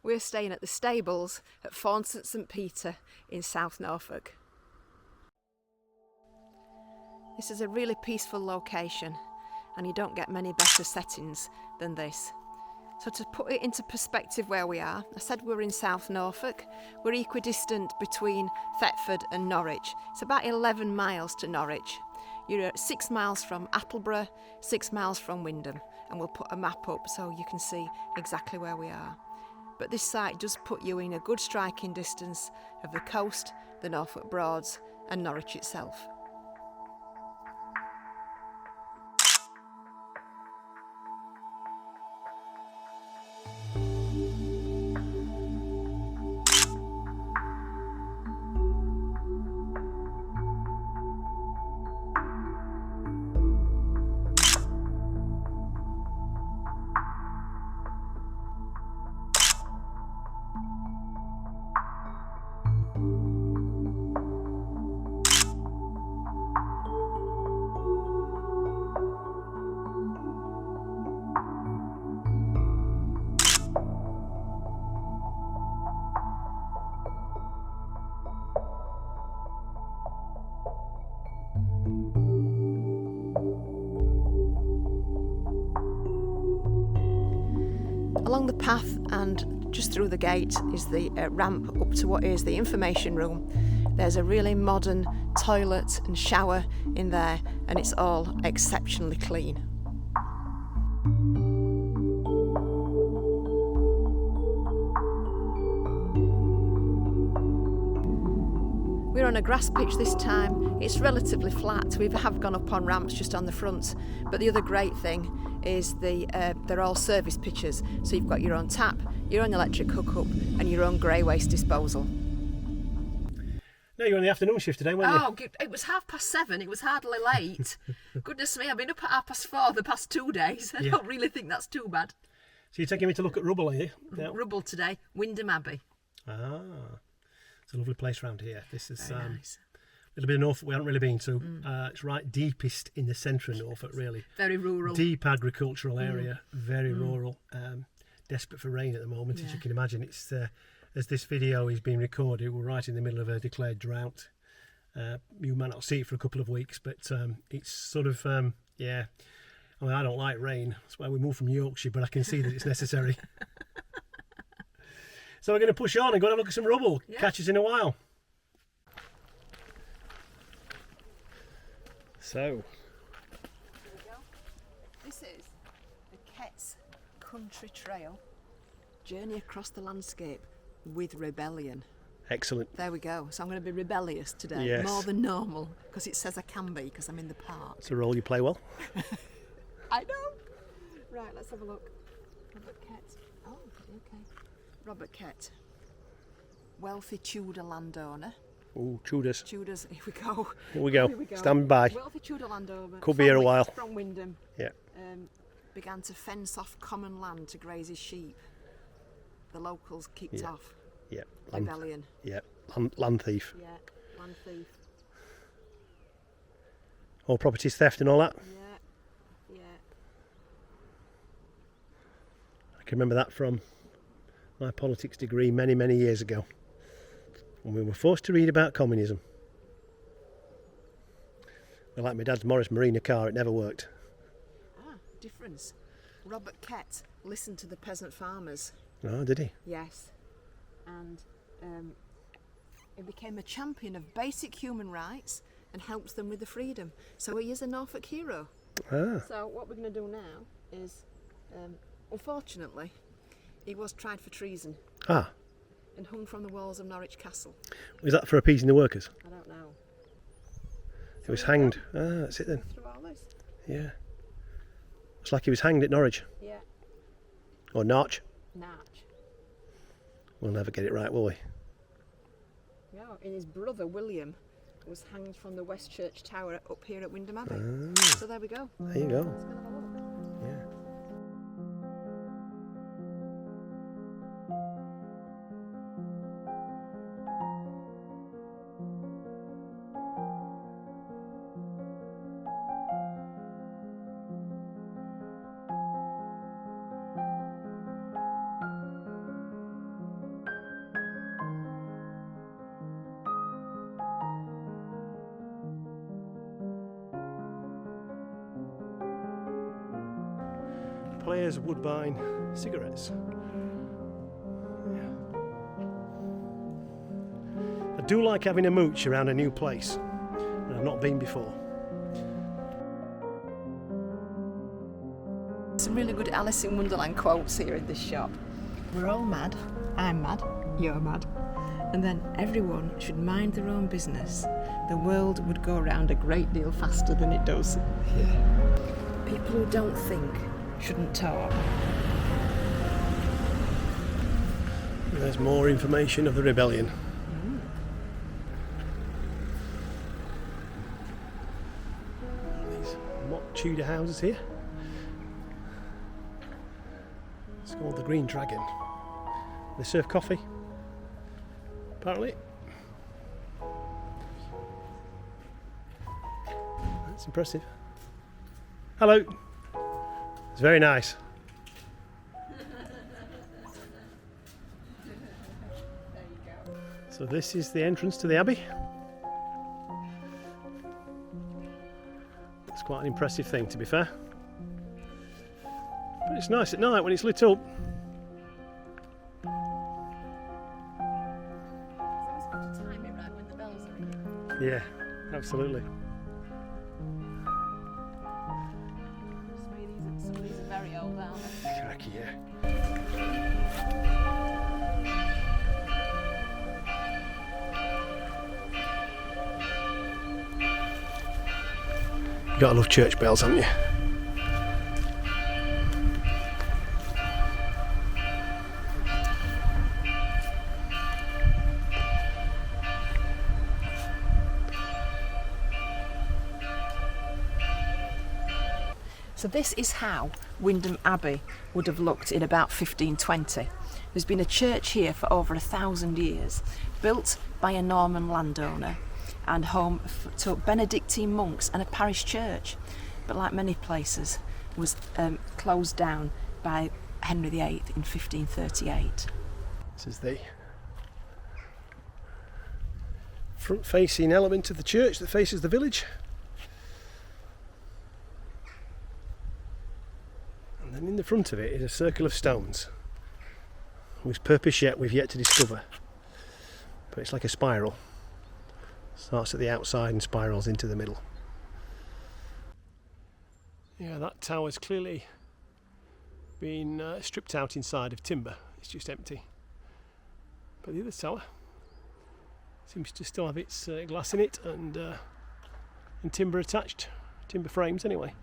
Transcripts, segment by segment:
We're staying at the stables at Forncett St Peter in South Norfolk. This is a really peaceful location, and you don't get many better settings than this. So to put it into perspective where we are, I said we're in South Norfolk. We're equidistant between Thetford and Norwich. It's about 11 miles to Norwich. You're 6 miles from Attleborough, 6 miles from Wyndham, and we'll put a map up so you can see exactly where we are. But this site does put you in a good striking distance of the coast, the Norfolk Broads and Norwich itself. Along the path and just through the gate is the ramp up to what is the information room. There's a really modern toilet and shower in there, and it's all exceptionally clean. We're on a grass pitch this time. It's relatively flat. We have gone up on ramps just on the front, but the other great thing is they're all service pitches, so you've got your own tap, your own electric hookup and your own grey waste disposal. No, you're on the afternoon shift today, weren't you? Oh, it was 7:30, it was hardly late. Goodness me, I've been up at 4:30 the past 2 days. I don't really think that's too bad. So you're taking me to look at Rubble, are you? Yeah. Rubble today, Wyndham Abbey. Ah, it's a lovely place round here. This is nice. A little bit of Norfolk we haven't really been to. It's right deepest in the centre of Norfolk, really. Very rural. Deep agricultural area, very rural. Desperate for rain at the moment, as you can imagine. It's as this video is being recorded, we're right in the middle of a declared drought. You might not see it for a couple of weeks, but it's sort of, yeah. I mean, I don't like rain. That's why we moved from Yorkshire, but I can see that it's necessary. So we're going to push on and go and have a look at some rubble. Yeah. Catch us in a while. So. There we go. This is the Ketts Country Trail. Journey across the landscape with rebellion. Excellent. There we go. So I'm going to be rebellious today, yes. More than normal, because it says I can be, because I'm in the park. It's a role you play well. I know. Right, let's have a look. Robert Kett. Oh, okay. Robert Kett, wealthy Tudor landowner. Oh, Tudors. Tudors, here we go. Here we go. Stand by. Wealthy Tudor landowner. Could be here a while. From Wyndham. Yeah. Began to fence off common land to graze his sheep. The locals kicked off. Yeah. Rebellion. Yeah. Land thief. Yeah. Land thief. All properties theft and all that. Yeah. Yeah. I can remember that from my politics degree many, many years ago, when we were forced to read about communism. Well, like my dad's Morris Marina car, it never worked. Ah, difference. Robert Kett listened to the peasant farmers. Oh, did he? Yes. And he became a champion of basic human rights and helps them with the freedom. So he is a Norfolk hero. Ah. So what we're going to do now is, unfortunately, he was tried for treason. Ah. And hung from the walls of Norwich Castle. Was that for appeasing the workers? I don't know. He was hanged. Ah, that's it then. Through all this. Yeah. It's like he was hanged at Norwich. Yeah. Or Norwich. Norwich. We'll never get it right, will we? Yeah, and his brother William was hanged from the West Church Tower up here at Wyndham Abbey. Ah. So there we go. There you go. Let's go and have a look. Yeah. Players Woodbine cigarettes. Yeah. I do like having a mooch around a new place, and I've not been before. Some really good Alice in Wonderland quotes here in this shop. We're all mad. I'm mad. You're mad. And then everyone should mind their own business. The world would go round a great deal faster than it does. Yeah. People who don't think shouldn't talk. There's more information of the rebellion. These mock Tudor houses here. It's called the Green Dragon. They serve coffee, apparently. That's impressive. Hello. It's very nice. So this is the entrance to the Abbey. It's quite an impressive thing, to be fair. But it's nice at night when it's lit up. Yeah, absolutely. Some of these are very old, aren't they? Cracky, yeah. You gotta love church bells, haven't you? So this is how Wyndham Abbey would have looked in about 1520. There's been a church here for over 1,000 years, built by a Norman landowner and home to Benedictine monks and a parish church. But like many places, was closed down by Henry VIII in 1538. This is the front-facing element of the church that faces the village. And then in the front of it is a circle of stones, whose purpose yet we've yet to discover. But it's like a spiral. Starts at the outside and spirals into the middle. Yeah, that tower's clearly been stripped out inside of timber. It's just empty. But the other tower seems to still have its glass in it and timber attached, timber frames anyway.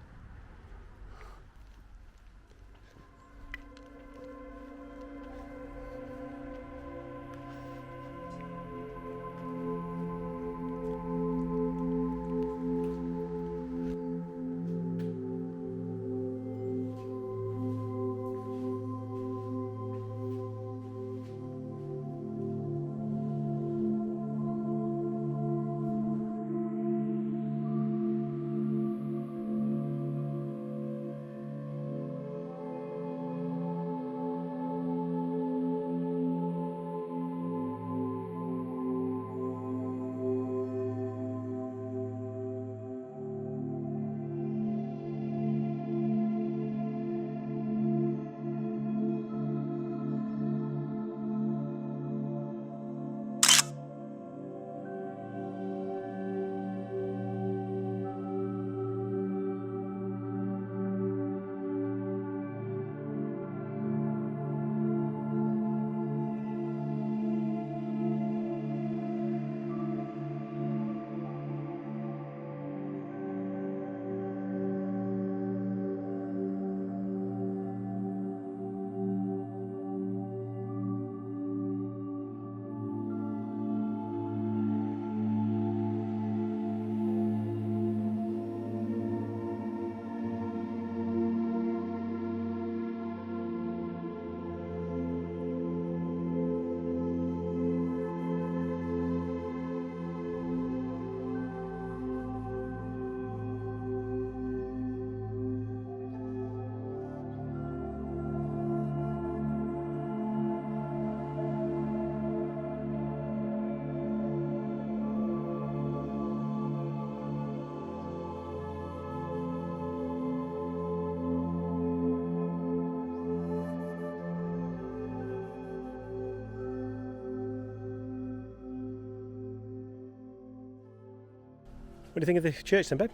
What do you think of the church then, babe?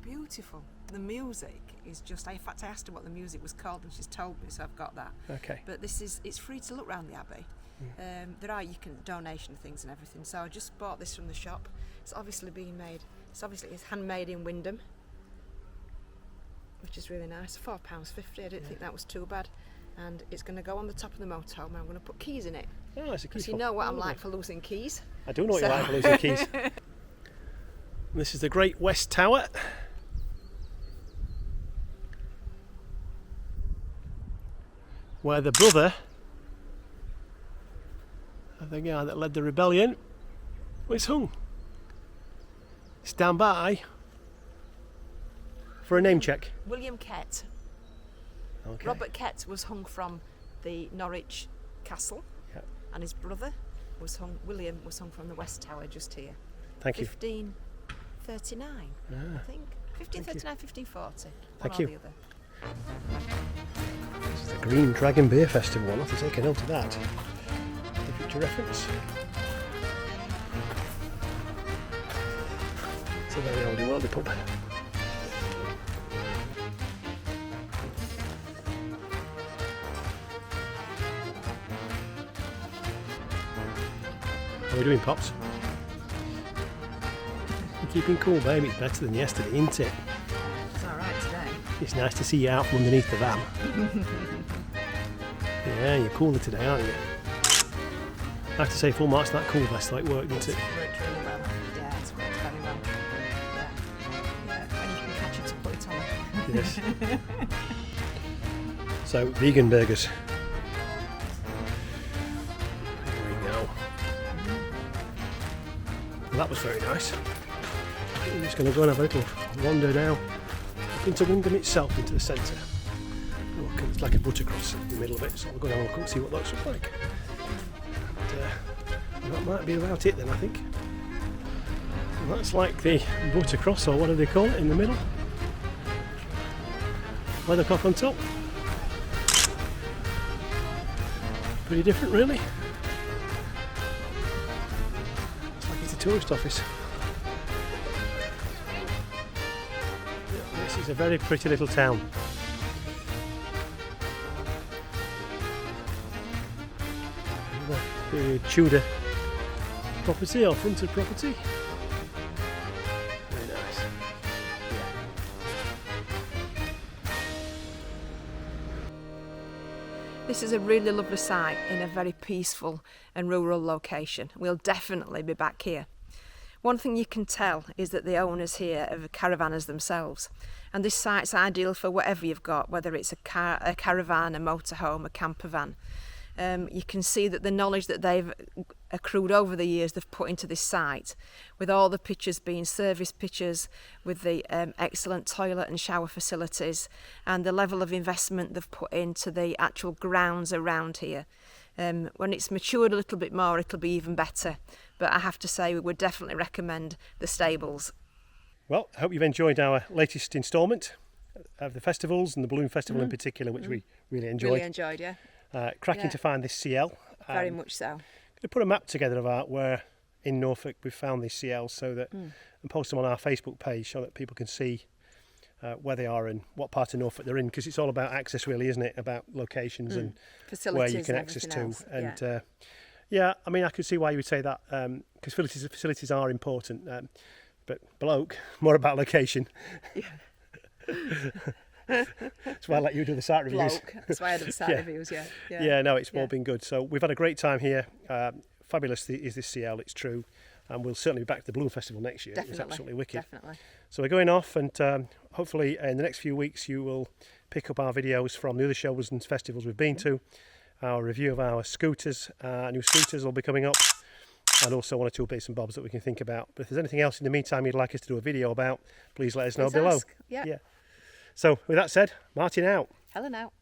Beautiful. The music is just, in fact I asked her what the music was called and she's told me, so I've got that. Okay. But it's free to look round the Abbey. You can donation things and everything, so I just bought this from the shop. It's obviously it's handmade in Wyndham, which is really nice. £4.50, I didn't think that was too bad. And it's going to go on the top of the motorhome. I'm going to put keys in it. Oh, it's a key because you know what I'm like for losing keys. I do know what you're like for losing keys. This is the Great West Tower. Where the brother of the guy that led the rebellion was hung. Stand by for a name check. William Kett. Okay. Robert Kett was hung from the Norwich Castle, and his brother William was hung from the West Tower just here. Thank you. 1539, I think. 1539, 1540. Thank you. you. This is the Green Dragon Beer Festival. I'll have to take a note of that for future reference. It's a very oldie worldy pub. How are we doing, Pops? You're keeping cool, babe. It's better than yesterday, isn't it? It's alright today. It's nice to see you out from underneath the van. Yeah, you're cooler today, aren't you? I have to say, full marks that cool vest like work, didn't it? It's worked really well. Yeah, it's worked very well. Yeah. And you can catch it to put it on. Yes. So, vegan burgers. There we go. Well, that was very nice. I'm just going to go and have a little wander now up into Wyndham itself, into the centre. Look, it's like a buttercross in the middle of it, so we'll go and have a look and see what those look like. And, that might be about it then, I think. And that's like the buttercross, or what do they call it, in the middle. Weathercock on top. Pretty different, really. It's like it's a tourist office. This is a very pretty little town. The Tudor property or fronted property. Very nice. This is a really lovely site in a very peaceful and rural location. We'll definitely be back here. One thing you can tell is that the owners here are caravanners themselves, and this site's ideal for whatever you've got, whether it's a caravan, a motorhome, a camper van. You can see that the knowledge that they've accrued over the years they've put into this site, with all the pictures being service pictures, with the excellent toilet and shower facilities, and the level of investment they've put into the actual grounds around here. When it's matured a little bit more, it'll be even better. But I have to say, we would definitely recommend the stables. Well, I hope you've enjoyed our latest instalment of the festivals, and the Balloon Festival in particular, which we really enjoyed. Really enjoyed, yeah. Cracking to find this CL. Very much so. Going to put a map together of where in Norfolk we've found these CLs, so that and post them on our Facebook page so that people can see where they are and what part of Norfolk they're in, because it's all about access, really, isn't it? About locations and facilities where you can and access everything to. else. And yeah, I mean, I could see why you would say that, because facilities are important. But bloke, more about location. That's why I let you do the site reviews. Bloke. That's why I do the site reviews, yeah. Yeah, no, it's all been good. So we've had a great time here. Fabulous is this CL, it's true. And we'll certainly be back to the Balloon Festival next year. Definitely, it's absolutely wicked. Definitely. So we're going off, and hopefully in the next few weeks you will pick up our videos from the other shows and festivals we've been to. Our review of our scooters, new scooters will be coming up, and also one or two bits and bobs that we can think about. But if there's anything else in the meantime you'd like us to do a video about, please let us know below. Yeah. So with that said, Martin out. Helen out.